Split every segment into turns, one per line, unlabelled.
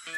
Welcome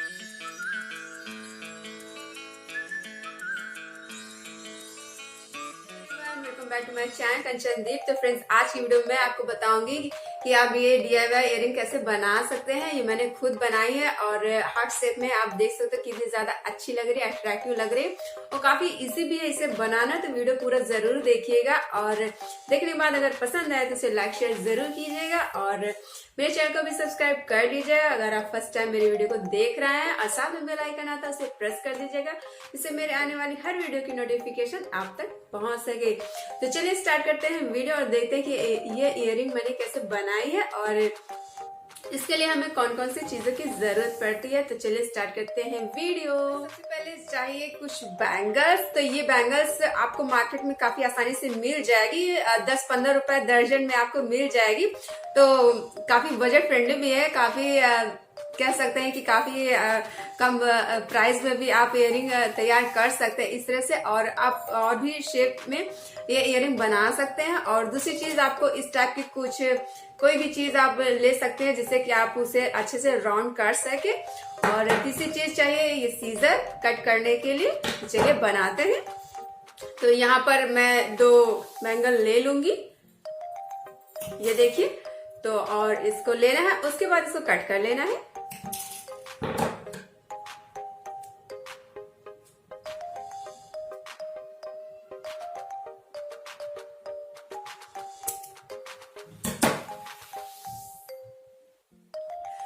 back to my channel Kanchandeep. तो friends, आज की वीडियो में आपको बताऊंगी कि आप ये DIY इयरिंग कैसे बना सकते हैं। ये मैंने खुद बनाई है और हार्ट शेप में आप देख सकते हो कितनी ज्यादा अच्छी लग रही है, अट्रैक्टिव लग रही है और काफी इजी भी है इसे बनाना। तो वीडियो पूरा जरूर देखिएगा और देखने के बाद अगर पसंद आए तो इसे लाइक शेयर जरूर कीजिएगा और मेरे चैनल को भी सब्सक्राइब कर लीजिएगा अगर आप फर्स्ट टाइम मेरी वीडियो को देख रहे हैं। और साथ में बेल आइकन आता है उसे प्रेस कर दीजिएगा, इससे मेरे आने वाली हर वीडियो की नोटिफिकेशन आप तक पहुंच सके। तो चलिए स्टार्ट करते हैं वीडियो और देखते हैं कि ये इयरिंग मैंने कैसे बनाई है और इसके लिए हमें कौन कौन सी चीजों की जरूरत पड़ती है। तो चलिए स्टार्ट करते हैं वीडियो। सबसे पहले चाहिए कुछ बैंगल्स। तो ये बैंगल्स आपको मार्केट में काफी आसानी से मिल जाएगी, 10-15 रुपए दर्जन में आपको मिल जाएगी। तो काफी बजट फ्रेंडली भी है, काफी कह सकते हैं कि काफी कम प्राइस में भी आप इयरिंग तैयार कर सकते हैं इस तरह से। और आप और भी शेप में ये इयरिंग बना सकते हैं। और दूसरी चीज, आपको इस टाइप की कोई भी चीज आप ले सकते हैं जिससे कि आप उसे अच्छे से राउंड कर सके। और तीसरी चीज चाहिए ये सीजर कट करने के लिए। चलिए बनाते हैं। तो यहाँ पर मैं 2 बैंगल ले लूंगी, ये देखिए। तो और इसको लेना है, उसके बाद इसको कट कर लेना है।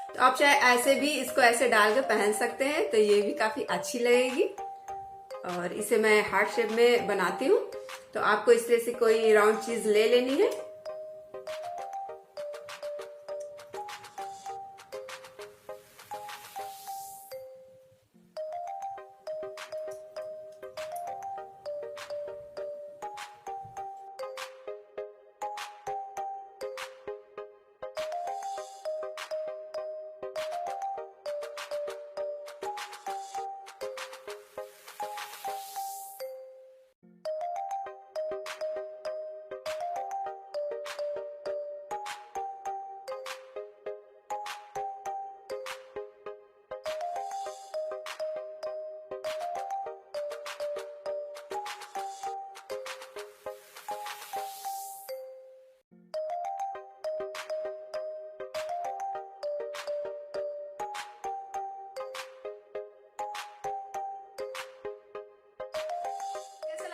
तो आप चाहे ऐसे भी इसको ऐसे डाल के पहन सकते हैं, तो ये भी काफी अच्छी लगेगी। और इसे मैं हार्ट शेप में बनाती हूँ। तो आपको इस तरह से कोई राउंड चीज ले लेनी है।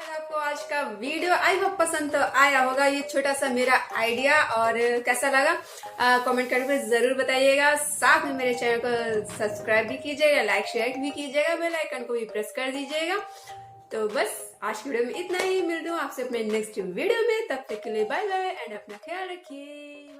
आपको आज का वीडियो आई होप पसंद तो आया होगा, ये छोटा सा मेरा आइडिया। और कैसा लगा कमेंट करके जरूर बताइएगा। साथ में मेरे चैनल को सब्सक्राइब भी कीजिएगा, लाइक शेयर भी कीजिएगा, बेल आइकन को भी प्रेस कर दीजिएगा। तो बस आज की वीडियो में इतना ही। मिलती हूँ आपसे अपने नेक्स्ट वीडियो में, तब तक के लिए बाय बाय एंड अपना ख्याल रखिए।